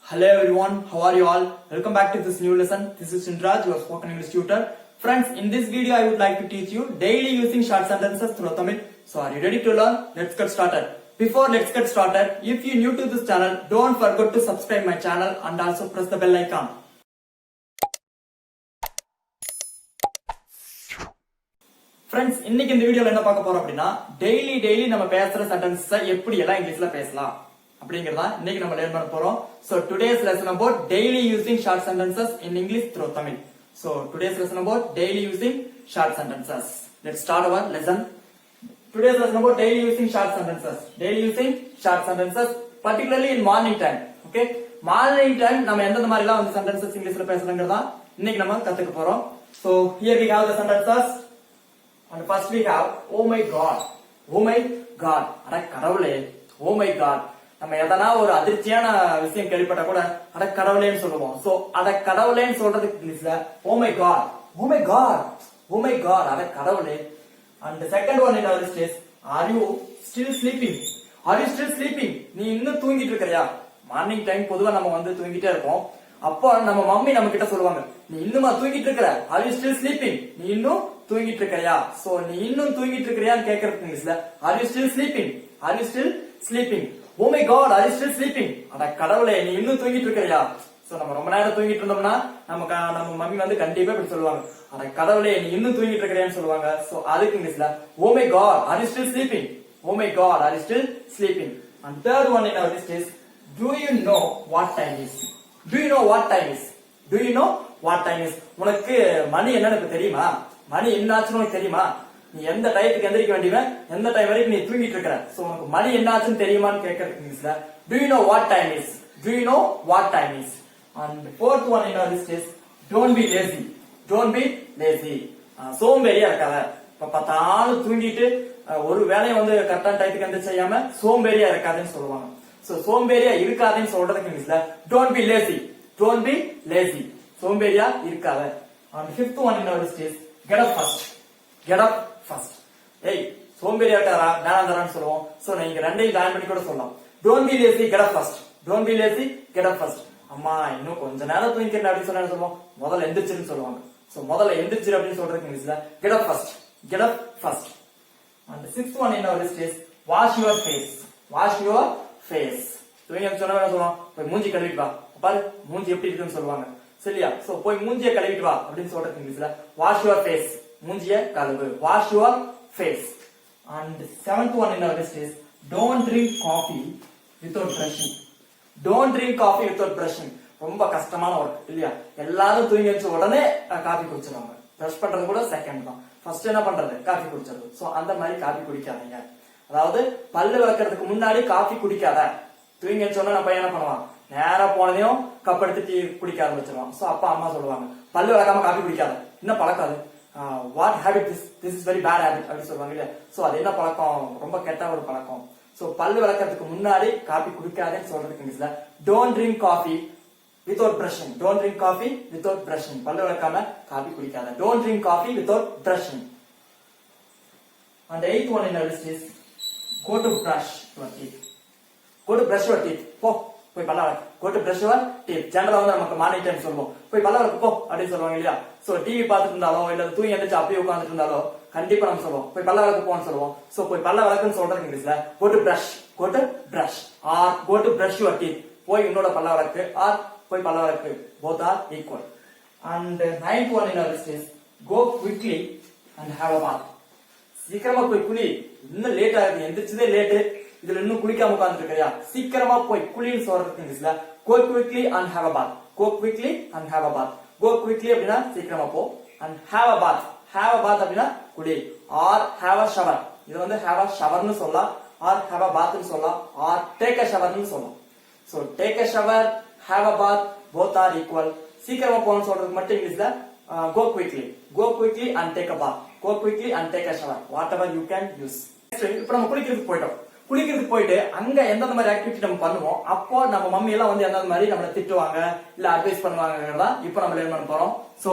Hello everyone, how are you all? Welcome back to this new lesson. This is Chindraj, your spoken English tutor. Friends, in this video I would like to teach you daily using short sentences through Tamil. So are you ready to learn? Let's get started. Before let's get started, if you new to this channel, don't forget to subscribe my channel and also press the bell icon. Friends, இன்னைக்கு இந்த வீடியோல என்ன பார்க்க போறோம் அப்படினா daily நம்ம பேசுற சென்டென்சஸை எப்படி எல்லாம் இங்கிலீஷ்ல பேசலாம் அப்படிங்கறத இன்னைக்கு நம்ம லேர்ன் பண்ண போறோம். So today's lesson about daily using short sentences in English through Tamil. So today's lesson about daily using short sentences. Let's start our lesson. Today's lesson about daily using short sentences. Daily using short sentences particularly in morning time. Okay? Morning time நம்ம எந்த மாதிரி எல்லாம் வந்து sentences இங்கிலீஷ்ல பேசலாம்ங்கறத இன்னைக்கு நம்ம கத்துக்க போறோம். So here we have the sentences. And first we have oh my god. Oh my god. அட கடவுளே. Oh my god. நம்ம எதனா ஒரு அதிர்ச்சியான விஷயம் கேள்விப்பட்டா கூட அட கடவுளேன்னு சொல்லுவோம். சோ அட கடவுளேன்னு சொல்றதுக்கு இங்கிலீஷ்ல oh my god. Oh my god. Oh my god. அட கடவுளே. And the second one in our list is are you still sleeping? Are you still sleeping? நீ இன்னும் தூங்கிட்டு இருக்கறியா? மார்னிங் டைம் பொதுவா நம்ம வந்து தூங்கிட்டே இருப்போம். அப்போ நம்ம மம்மி நம்ம கிட்ட சொல்லுவாங்க நீ இன்னுமா தூங்கிட்டு இருக்கற? Are you still sleeping? நீ இன்னும் தூங்கிட்டு இருக்கறியா? சோ நீ இன்னும் தூங்கிட்டு இருக்கறியான்னு கேக்குறதுக்கு இங்கிலீஷ்ல are you still sleeping? Are you still sleeping? Oh my god, are you still sleeping? அட கடவுளே நீ இன்னும் தூங்கிட்டு இருக்கறியா? சோ நம்ம ரொம்ப நேரம் தூங்கிட்டு இருந்தோம்னா நம்ம மம்மி வந்து கண்டிப்பா இப்படி சொல்லுவாங்க அட கடவுளே நீ இன்னும் தூங்கிட்டு இருக்கறியான்னு சொல்லுவாங்க. சோ அதுக்கு இங்கிலீஷ்ல oh my god, are you still sleeping? Oh my god, are you still sleeping? And third one in our list is do you know what time is? Do you know what time is? Do you know what time is? உனக்கு மணி என்னன்னு தெரியுமா? மணி என்னாச்சுன்னு உனக்கு தெரியுமா? நீ எந்த டைத்துக்கு எந்திரிக்க வேண்டியவன் எந்த டைம் வரைக்கும் நீ தூங்கிட்டு இருக்கற? சோ உனக்கு மணி என்னாச்சுன்னு தெரியுமான்னு கேக்குறதுக்கு இங்கிலீஷ்ல do you know what time is? Do you know what time is? And the fourth one in our list is don't be lazy. Don't be lazy. சோம்பேறியா இருக்காத. இப்ப பார்த்தாலும் தூங்கிட்டு ஒரு வேலையை வந்து கரெக்டான டைத்துக்கு எந்திரிச்சு செய்யாம சோம்பேறியா இருக்காதுன்னு சொல்லுவாங்க. சோ சோம்பேறியா இருக்காதேன்னு சொல்றதுக்கு இங்கிலீஷ்ல don't be lazy. Don't be lazy. சோம்பேறியா இருக்காத. And fifth one in our list is get up first. Get up first. ஏய் சோம்பேறியா இருக்காரா நானாதான்னு சொல்லுவோம். சோ நீங்க ரெண்டையும் ஜாயின் பண்ணி கூட சொல்லலாம். Don't be lazy, get up first. Don't be lazy, get up first. அம்மா இன்னும் கொஞ்ச நேரம் தூங்கிக்கிறேன் அப்படின்னு சொன்னா சொல்லுவோம் முதல்ல எந்திரிச்சிருன்னு சொல்லுவாங்க. சோ முதல்ல எந்திரிச்சிரு அப்படின்னு சொல்றதுக்கு இங்கிலீஷ்ல get up first. Get up first. And the sixth one in our list is wash your face. Wash your face. தூங்கி சொன்னா சொல்லுவோம் போய் மூஞ்சி கழுவிட்டு வா. பாரு மூஞ்சி எப்படி இருக்குன்னு சொல்லுவாங்க. சரியா? சோ போய் மூஞ்சியை கழுவிட்டு வா அப்படின்னு சொல்றதுக்கு இங்கிலீஷ்ல wash your face. மூஞ்சியை கழுவு. Wash your face. And the seventh one in our list is don't drink coffee without brushing. Don't drink coffee without brushing. ரொம்ப கஷ்டமான ஒர்க் இல்லையா? எல்லாரும் தூங்கி வச்ச உடனே காபி குடிச்சிருவாங்க. பிரஷ் பண்றது கூட செகண்ட் தான். ஃபர்ஸ்ட் என்ன பண்றது? காபி குடிச்சிருது. சோ அந்த மாதிரி காபி குடிக்காதீங்க. அதாவது பல்லு விளக்குறதுக்கு முன்னாடி காபி குடிக்காத. தூங்கி வச்ச உடனே நம்ம என்ன பண்ணுவான்? நேரா போனதையும் கப் எடுத்து டீ குடிக்க ஆரம்பிச்சிருவான். சோ அப்பா அம்மா சொல்லுவாங்க பல்லு விளக்காம காபி குடிக்காத. என்ன பழக்கம் அது? What habit this is very bad habit அப்படி சொல்லுவாங்க இல்லையா? சோ அது என்ன பழக்கம்? ரொம்ப கெட்ட ஒரு பழக்கம். சோ பல்லு விளக்கறதுக்கு முன்னாடி காபி குடிக்காதேன்னு சொல்றதுக்கு இங்கிலீஷ்ல don't drink coffee without brushing. Don't drink coffee without brushing. பல்லு விளக்காம காபி குடிக்காத. Don't drink coffee without brushing. And the eighth one in our list is go to brush your teeth. Go to brush your teeth. போய் பல்ல விளக்கு. Go to brush your teeth. ஜெனரலா வந்து நமக்கு morning time சொல்லுவோம் போய் பல்ல விளக்கு போ அப்படின்னு சொல்லுவாங்க இல்லையா? சோ டிவி பார்த்துட்டு இருந்தாலோ இல்ல தூங்கி எந்திரிச்சு அப்படியே உட்கார்ந்துட்டு இருந்தாலோ கண்டிப்பா நம்ம சொல்லுவோம் போய் பல்ல விளக்கு போன்னு சொல்லுவோம். சோ போய் பல்ல விளக்குன்னு சொல்றது இங்கிலீஷ்ல go to brush. Go to brush or go to brush your teeth. போய் உன்னோட பல்ல விளக்கு or போய் பல்ல விளக்கு. Both are equal. And ninth one in our list is go quickly and have a bath. சீக்கிரமா போய் குளி. இன்னும் லேட் ஆகுது, எந்திரிச்சதே லேட்டு, இதுல இன்னும் குளிக்காம உட்கார்ந்துட்டு இருக்கியா? சீக்கிரமா போய் குளின்னு சொல்றதுக்கு இங்கிலீஷ்ல go quickly and have a bath. Go quickly and have a bath. Go quickly அப்படின்னா சீக்கிரமா போ. And have a bath. Have a bath அப்படின்னா குளி. Or have a shower. இது வந்து have a showerன்னு சொல்லலாம் or have a bathன்னு சொல்லலாம் or take a showerன்னு சொல்லலாம். So take a shower, have a bath, both are equal. சீக்கிரமா போன்னு சொல்றதுக்கு மட்டும் இங்கிலீஷ்ல go quickly. Go quickly and take a bath. Go quickly and take a shower. Whatever you can use. இப்போ நம்ம குளிக்கிறதுக்கு போயிட்டோம். குளிக்கிறதுக்கு போயிட்டு அங்க எந்தெந்த மாதிரி ஆக்டிவிட்டி நம்ம பண்ணுவோம் அப்போ நம்ம மம்மி எல்லாம் வந்து எந்தெந்த மாதிரி நம்மள திட்டுவாங்க இல்ல அட்வைஸ் பண்ணுவாங்கங்கறத இப்போ நம்ம லேர்ன் பண்ண போறோம். So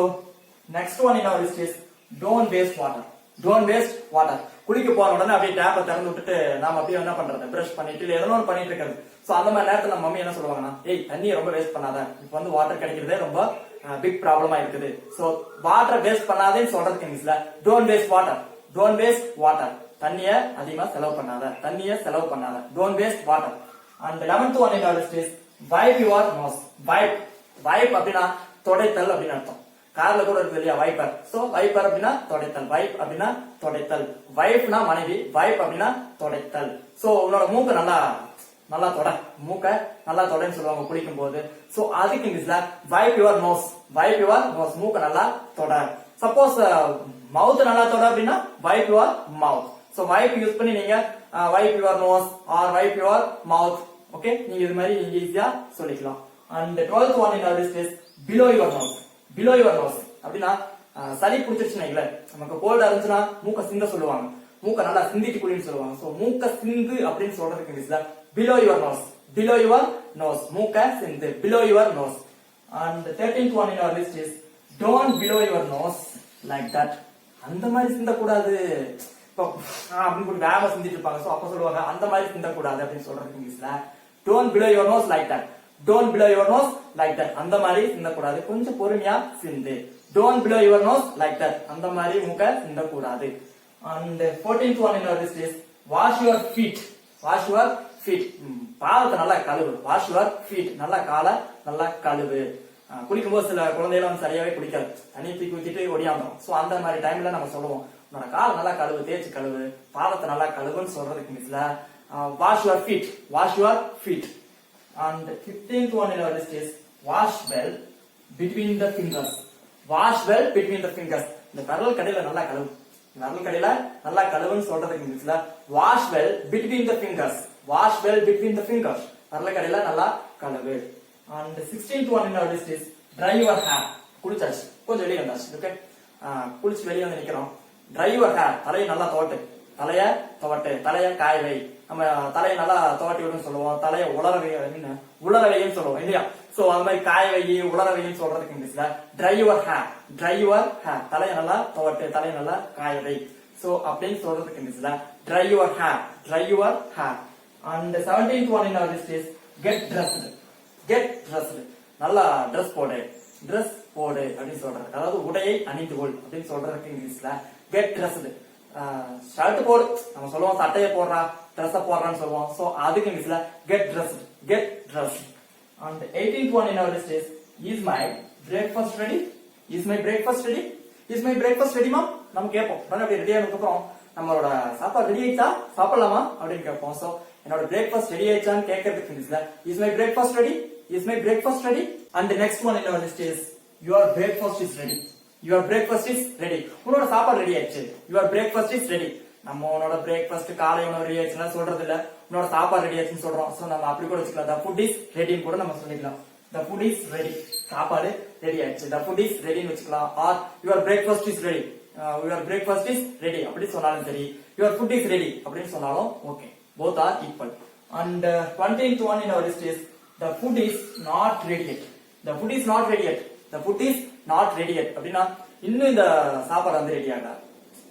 next one in our list is don't waste water. Don't waste water. குளிக்க போன உடனே அப்படியே டேப்பை திறந்து விட்டுட்டு நாம அப்படியே என்ன பண்றது? பிரஷ் பண்ணிட்டு இல்ல ஏதோ ஒன்று பண்ணிட்டு இருக்கிறது. சோ அந்த மாதிரி நேரத்துல நம்ம மம்மி என்ன சொல்லுவாங்கன்னா, ஏய் தண்ணியை ரொம்ப வேஸ்ட் பண்ணாத, இப்போ வந்து வாட்டர் கிடைக்கிறதே ரொம்ப பிக் ப்ராப்ளமா இருக்குது. சோ வாட்டர் வேஸ்ட் பண்ணாதேன்னு சொல்றதுக்கு இங்கிலீஷ்ல don't waste water, don't waste water. தண்ணிய அதிகமா செலவு பண்ணாத, தண்ணிய செலவு பண்ணாத, don't waste water. And 11th one in our list is wipe your nose. wipe அப்படின்னா தொடைத்தல் அப்படின்னு அர்த்தம். கார்ல கூட இருக்கு இல்லையா வைப்பர். சோ வைப்பர் அப்படின்னா தொடைத்தல், வைப் அப்படின்னா தொடைத்தல், வைஃப்னா மனைவி, வைப் அப்படின்னா தொடைத்தல். சோ உன்னோட மூக்க நல்லா தொட, மூக்க நல்லா தொடன்னு சொல்லுவாங்க குளிக்கும் போது. சோ அதுக்கு இங்கிலீஷ்ல wipe your nose, wipe your nose, மூக்க நல்லா தொட. சப்போஸ் மவுத் நல்லா தொட அப்படின்னா wipe your mouth. So wipe use பண்ணி நீங்க wipe your nose or wipe your mouth. Okay, நீங்க இது மாதிரி நீங்க ஈஸியா சொல்லிக்கலாம். And 12th one in our list is below your nose. below your nose அப்படின்னா சளி பிடிச்சிருச்சுன்னா, நமக்கு கோல்டா இருந்துச்சுன்னா மூக்க சிந்த சொல்லுவாங்க, மூக்க நல்லா சிந்திட்டு குளின்னு சொல்லுவாங்க. சோ மூக்க சிந்து அப்படின்னு சொல்றதுக்கு இங்கிலீஷ்ல below your nose, below your nose, மூக்க சிந்து, below your nose. And the 13th one in our list is don't below your nose like that. அந்த மாதிரி சிந்த கூடாது, இப்போ அப்படின்னு வேகமா சிந்திட்டு இருப்பாங்க. சோ அப்ப சொல்லுவாங்க அந்த மாதிரி சிந்த கூடாது அப்படின்னு சொல்றதுக்கு இங்கிலீஷ்ல don't below your nose like that, don't below your nose like that. அந்த மாதிரி சிந்த கூடாது, கொஞ்சம் பொறுமையா சிந்து. don't below your nose like that, அந்த மாதிரி மூக்க சிந்த கூடாது. And 14th one in our list is wash your feet, wash your feet. பாதத்தை நல்லா கழுவு, wash your feet, நல்லா காலை நல்லா கழுவு. குளிக்கும் போது சில குழந்தைகள் சரியாவே குளிக்காது, தண்ணி தூக்கி ஊத்திட்டு ஒடியாந்தோம். சோ அந்த மாதிரி டைம்ல நம்ம சொல்லுவோம் உன்னோட காலை நல்லா கழுவு, தேய்ச்சி கழுவு, பாதத்தை நல்லா கழுவுன்னு சொல்றதுக்கு இங்கிலீஷ்ல wash your feet, wash your feet. And 15th one in our list is wash well between the fingers, wash well between the fingers. இந்த விரல் கடையில நல்லா கழுவு, விரல் கடையில நல்லா கழுவுன்னு சொல்றதுக்கு இங்கிலீஷ்ல wash well between the fingers, wash well between the fingers. விரல் கடையில நல்லா கழுவு. And 16th one in our list is dry your hair. குளிச்சாச்சு, கொஞ்சம் வெளியே வந்தாச்சு. ஓகே, குளிச்சு வெளியே வந்து நிக்கிறோம். dry your hair, தலையை நல்லா துவட்டு, தலைய துவட்டு, தலைய காய வை. நம்ம தலையை நல்லா துவட்டி விடுன்னு சொல்லுவோம், தலையை உலரவைன்னு சொல்லுவோம் இல்லையா. சோ அந்த மாதிரி காய வை, உலரவைன்னு சொல்றதுக்கு இங்கிலீஷ்ல dry your hair, dry your hair, தலையை நல்லா துவட்டு, தலையை நல்லா காய வை. சோ அப்படின்னு சொல்றதுக்கு இங்கிலீஷ்ல dry your hair, dry your hair. And 17th one in our list is get dressed, get dressed. நல்லா ட்ரெஸ் போடு, ட்ரெஸ் போடு அப்படின்னு சொல்றது, அதாவது உடையை அணிந்து கொள் அப்படின்னு சொல்றதுக்கு இங்கிலீஷ்ல get dressed. ஷர்ட் போடு, நம்ம சொல்லுவோம் சட்டையை போடுறா, ட்ரெஸ் போடுறான்னு சொல்லுவோம். சோ அதுக்கு இங்கிலீஷ்ல get dressed, get dressed. And 18th one in our list is my breakfast ready, is my breakfast ready, is my breakfast ready mom. நம்ம கேட்போம், அப்படி ரெடி ஆனதுக்கு அப்புறம் நம்மளோட சாப்பாடு ரெடி ஆயிடுச்சா, சாப்பிடலாமா அப்படின்னு கேட்போம். சோ என்னோட பிரேக்ஃபாஸ்ட் ரெடி ஆயிடுச்சான்னு கேட்கறதுக்கு இங்கிலீஷ்ல is my breakfast ready, is my breakfast ready. And the next one in our list is your breakfast is ready, your breakfast is ready. உன்னோட சாப்பாடு ரெடி ஆயிடுச்சு, your breakfast is ready. நம்ம உன்னோட breakfast காலை உணவு ready ஆயிடுச்சுன்னா சொல்றது இல்ல, உன்னோட சாப்பாடு ரெடி ஆயிடுச்சுன்னு சொல்றோம். சோ நம்ம அப்படி கூட வச்சுக்கலாம், the food is ready கூட நம்ம சொல்லிக்கலாம். the food is ready, சாப்பாடு ரெடி ஆயிடுச்சு, the food is ready வச்சுக்கலாம். or your breakfast is ready, your breakfast is ready அப்படி சொன்னாலும் சரி, your food is ready அப்படின்னு சொன்னாலும் okay, both are equal. And 20th one in our list is the food is not ready yet, the food is not ready yet, the food is not ready yet அப்படின்னா இன்னும் இந்த சாப்பாடு வந்து ready ஆகல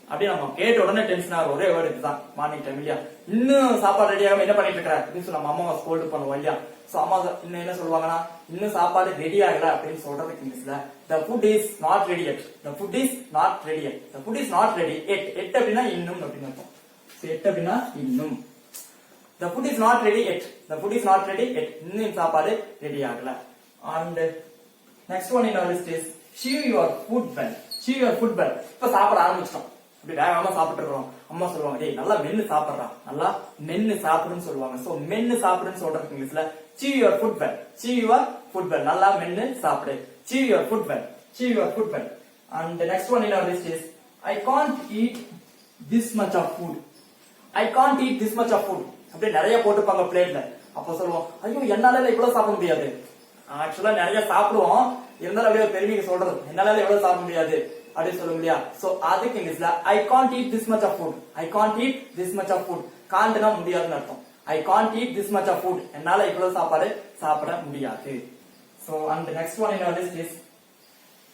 அப்படி நம்ம கேட்ட உடனே டென்ஷன் ஆகிற ஒரே வேர்டு இதுதான் மார்னிங் டைம் இல்லையா. இன்னும் சாப்பாடு ரெடி ஆகாம என்ன பண்ணிட்டு இருக்கிற அப்படின்னு சொல்லி நம்ம அம்மா ஸ்கோல்டு பண்ணுவோம் இல்லையா. சோ அம்மா இன்னும் என்ன சொல்லுவாங்கன்னா இன்னும் சாப்பாடு ரெடி ஆகல அப்படின்னு சொல்றதுக்கு இங்கிலீஷ்ல the food is not ready yet, the food is not ready yet, the food is not ready yet. எட் அப்படின்னா இன்னும் அப்படின்னு அர்த்தம். எட் அப்படின்னா இன்னும், the food is not ready yet, the food is not ready yet, இன்னும் சாப்பாடு ரெடி ஆகல. And next one in our list is chew your food well, chew your food well. இப்ப சாப்பிட ஆரம்பிச்சிட்டோம், அப்படி வேகமா சாப்பிட்டு இருக்கோம். அம்மா சொல்லுவாங்க டேய் நல்லா மென்னு சாப்பிடுறா, நல்லா மென்னு சாப்பிடுன்னு சொல்லுவாங்க. சோ மென்னு சாப்பிடுன்னு சொல்றதுக்கு இங்கிலீஷ்ல chew your food well, chew your food well, நல்லா மென்னு சாப்பிடு, chew your food well, chew your food well. And the next one in our list is I can't eat this much of food, I can't eat this much of food. அப்படியே நிறைய போட்டுப்பாங்க பிளேட்ல. அப்ப சொல்லுவோம் ஐயோ என்னால இவ்வளவு சாப்பிட முடியாது. ஆக்சுவலா நிறைய சாப்பிடுவோம், இருந்தாலும் அப்படியே பெருமைக்கு சொல்றது என்னால எவ்வளவு சாப்பிட முடியாது அப்படின்னு சொல்ல முடியா. சோ அதுக்கு இங்கிலீஷ்ல I can't eat this much of food, I can't eat this much of food. can'tனா முடியாதுன்னு அர்த்தம். I can't eat this much of food, என்னால இவ்வளவு சாப்பாடு சாப்பிட முடியாது. So and the next one in our list is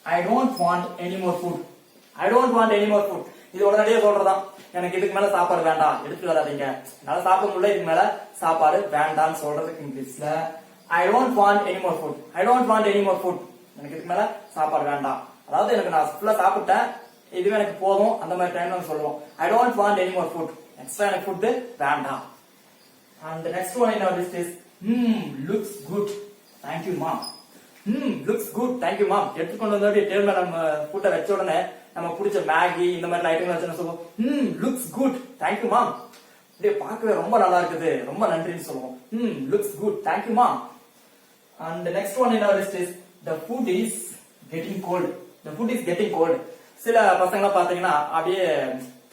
I don't want any more food, I don't want any more food. இது உடனடியே சொல்றதான், எனக்கு இதுக்கு மேல சாப்பாடு வேண்டாம், எடுத்துட்டு வராதீங்க, என்னால சாப்பிட முடியல, இதுக்கு மேல சாப்பாடு வேண்டாம்னு சொல்றதுக்கு இங்கிலீஷ்ல I don't want any more food. I don't want any more food. எனக்கு இதுக்கு மேல சாப்பாடு வேண்டாம், அதாவது எனக்கு நான் ஃபுல்லா சாப்பிட்டேன், இதுவே எனக்கு போதும், அந்த மாதிரி டைம்ல நம்ம சொல்லுவோம் I don't want any more food. Extra எனக்கு ஃபுட் வேண்டாம். And the next one in our list is looks good. Thank you mom. Looks good. Thank you mom. எடுத்துக்கொண்டு வந்து டேபிள் மேல நம்ம ஃபுட்டை வச்ச உடனே நம்ம பிடிச்ச மேகி இந்த மாதிரி ஐட்டங்கள் வச்சு சொல்லுவோம் looks good. Thank you mom. அப்படியே பார்க்கவே ரொம்ப நல்லா இருக்குது, ரொம்ப நன்றின்னு சொல்லுவோம் looks good. Thank you mom. And the next one in our list is the food is getting cold. The food is getting cold. சில பசங்க பாத்தீங்கன்னா அப்படியே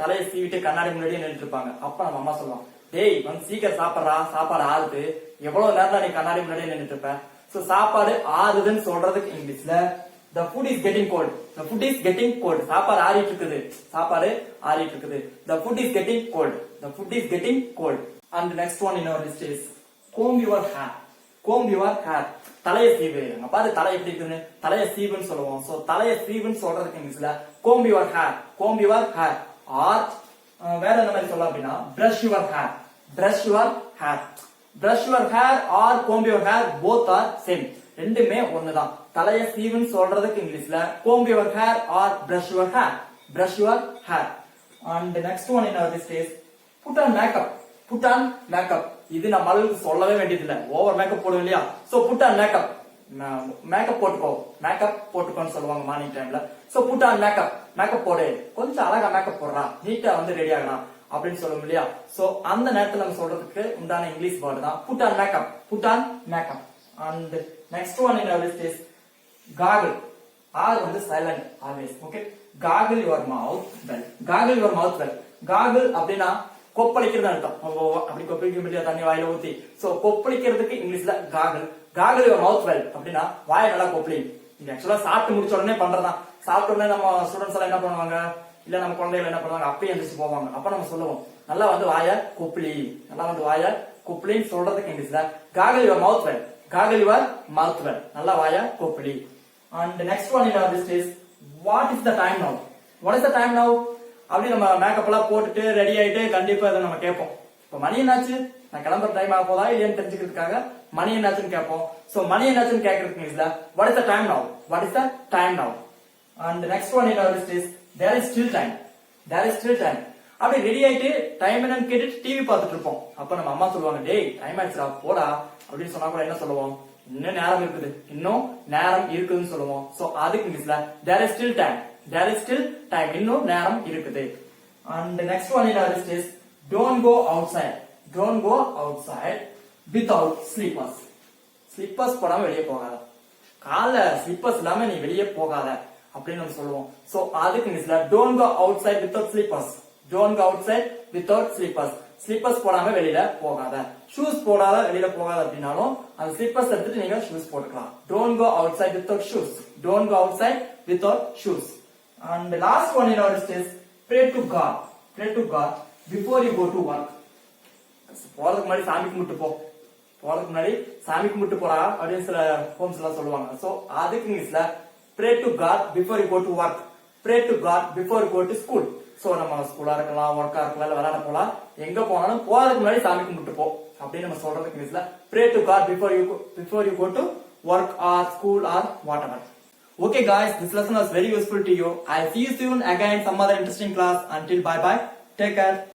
தலையை சீவிட்டு கண்ணாடி முன்னாடியே நின்றுட்டு இருப்பாங்க. அப்ப நம்ம அம்மா சொல்லுவோம், டேய் வந்து சீக்கிரம் சாப்பிடுறா, சாப்பாடு ஆறுது, எவ்வளவு நேரம் நீ கண்ணாடி முன்னாடியே நின்றுட்டு இருப்ப. சோ சாப்பாடு ஆறுதுன்னு சொல்றதுக்கு இங்கிலீஷ்ல the food is getting cold. The food is getting cold. சாப்பாடு ஆறிட்டு இருக்குது, சாப்பாடு ஆறிட்டு இருக்குது. The food is getting cold. The food is getting cold. And the next one in our list is comb your hair. Comb your hair. தலைய சீவு. அங்க பாரு தலை எப்படி இருக்குன்னு, தலைய சீவுன்னு சொல்லுவோம். சோ தலைய சீவுன்னு சொல்றதுக்கு இங்கிலீஷ்ல comb your hair. Comb your hair. Or வேற என்ன மாதிரி சொல்லலாம் அப்படின்னா brush your hair. Brush your hair. Brush your hair or comb your hair both are same. ரெண்டுமே ஒண்ணுதான். தலைய சீவுன்னு சொல்றதுக்கு இங்கிலீஷ்ல comb your hair or brush your hair. Brush your hair. And the next one in our list is put on makeup. Put on makeup. இது நம்ம அளவுக்கு சொல்லவே வேண்டியதில்லை, ஓவர் மேக்கப் போடுவோம் இல்லையா. So put on makeup. Makeup போட்டுக்கோ, makeup போட்டுக்கோன்னு சொல்லுவாங்க morning டைம்ல. So put on makeup. Makeup போடு, கொஞ்சம் அழகா மேக்கப் போடுறா, நீட்டா வந்து ரெடி ஆகலாம் அப்படின்னு சொல்லுவோம் இல்லையா. சோ அந்த நேரத்துல நம்ம சொல்றதுக்கு உண்டான இங்கிலீஷ் வேர்டு தான் put on makeup. Put on makeup. And next one in our list is gargle. R வந்து silent always. Okay, gargle your mouth well. Gargle your mouth well. Gargle அப்படின்னா கொப்பளிக்கிறது அர்த்தம். அப்படி கொப்பளிக்க முடியாது தண்ணி வாயில ஊத்தி. சோ கொப்பளிக்கிறதுக்கு இங்கிலீஷ்ல gargle. Gargle your mouth well அப்படின்னா வாயை நல்லா கொப்பளி. இது ஆக்சுவலா சாப்பிட்டு முடிச்ச உடனே பண்றதுதான். சாப்பிட்ட உடனே நம்ம ஸ்டூடெண்ட்ஸ் எல்லாம் என்ன பண்ணுவாங்க, இல்ல நம்ம குழந்தைகள் என்ன பண்ணுவாங்க, அப்பயே எந்திரிச்சு போவாங்க. அப்ப நம்ம சொல்லுவோம் நல்லா வந்து வாய கொப்பளி, நல்லா வந்து வாய கொப்பளின்னு சொல்றதுக்கு இங்கிலீஷ்ல gargle your mouth well. Gargle your mouth well. நல்லா வாய கொப்பளி. And the next one in our list is what is the time now? What is the time now? அப்படி நம்ம மேக்கப் எல்லாம் போட்டுட்டு ரெடி ஆயிட்டு கண்டிப்பா இதை நம்ம கேட்போம். இப்ப மணி என்னாச்சு, நான் கிளம்புற டைம் ஆக போதா இல்லையான்னு தெரிஞ்சுக்கிறதுக்காக மணி என்னாச்சுன்னு கேட்போம். சோ மணி என்னாச்சுன்னு கேட்கறதுக்கு இங்கிலீஷ்ல what is the time now? What is the time now? And the next one in our list is there is still time. There is still time. அப்படி ரெடி ஆயிட்டு டைம் என்னன்னு கேட்டுட்டு டிவி பார்த்துட்டு இருப்போம். அப்ப நம்ம அம்மா சொல்லுவாங்க, டேய் டைம் ஆயிடுச்சுடா போடா அப்படின்னு சொன்னா கூட என்ன சொல்லுவோம், இன்னும் நேரம் இருக்குது, இன்னும் நேரம் இருக்குதுன்னு சொல்லுவோம். சோ அதுக்கு இங்கிலீஷ்ல there is still time. There is still time. இன்னும் நேரம் இருக்குது. And the next one in our list is don't go outside. Don't go outside without slippers. Slippers போடாம வெளியே போகாத, கால ஸ்லிப்பர்ஸ் இல்லாம நீ வெளியே போகாத அப்படின்னு நம்ம சொல்லுவோம். சோ அதுக்கு இங்கிலீஷ்ல don't go outside without slippers. Don't go outside without slippers. Slippers போடாம வெளியில போகாத, ஷூஸ் போடாத வெளியில போகாத அப்படின்னாலும் அந்த ஸ்லிப்பர்ஸ் எடுத்துட்டு நீங்க ஷூஸ் போட்டுக்கலாம். Don't go outside without shoes. Don't go outside without shoes. And the last one in our list is pray to God. Pray to God before you go to work. போறதுக்கு முன்னாடி சாமி கும்பிட்டு போ, போறதுக்கு முன்னாடி சாமி கும்பிட்டு போறா அப்படின்னு சில ஹோம்ஸ் எல்லாம் சொல்லுவாங்க. சோ அதுக்கு இங்கிலீஷ்ல pray to God before you go to work. Pray to God before you go to school. So நம்ம ஸ்கூலா இருக்கலாம், ஒர்க்கா இருக்கலாம், இல்ல விளையாட போலாம், எங்க போனாலும் போறதுக்கு முன்னாடி சாமி கும்பிட்டு போ அப்படின்னு நம்ம சொல்றதுக்கு இங்கிலீஷ்ல pray to God before you go to work or school or whatever. Okay guys, this lesson was very useful to you. I'll see you soon again some other interesting class. Until bye bye. Take care.